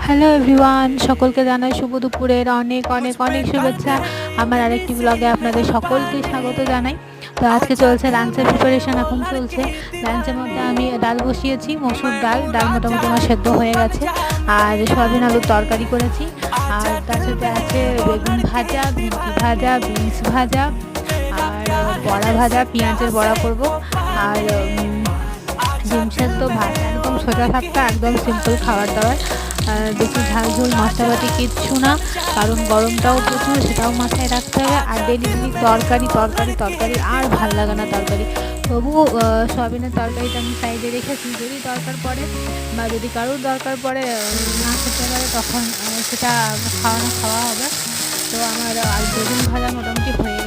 Hello everyone, সকলকে জানাই শুভ দুপুরের অনেক অনেক অনেক শুভেচ্ছা। আমার আরেকটি ব্লগে আপনাদের সকলকে স্বাগত জানাই। তো আজকে চলছে লাঞ্চের প্রিপারেশন, এখন চলছে লাঞ্চের মধ্যে আমি ডাল বসিয়েছি, মসুর ডাল মোটামুটি আমার সেদ্ধ হয়ে গেছে, আর সয়াবিন আলুর তরকারি করেছি, আর তার সাথে আছে বেগুন ভাজা, ভেন্ডি ভাজা, বিনস ভাজা, আর বড়া ভাজা, পেঁয়াজের বড়া করব, আর ডিম সেদ্ধ, ভাত। একদম সোজা সাপটা, একদম সিম্পল খাবার দাবার, বেশি ঝালঝুল মশলাপাতি কিচ্ছু না, কারণ গরমটাও প্রচুর, সেটাও মাথায় রাখতে হবে। আর ডেলি তরকারি তরকারি তরকারি আর ভাল লাগে না তরকারি। তবুও সয়াবিনের তরকারিটা আমি সাইডে রেখেছি, যদি দরকার পড়ে বা যদি কারোর দরকার পড়ে না খেতে পারে, তখন সেটা খাওয়া হবে। তো আমার আর বেগুন ভাজা মোটামুটি হয়ে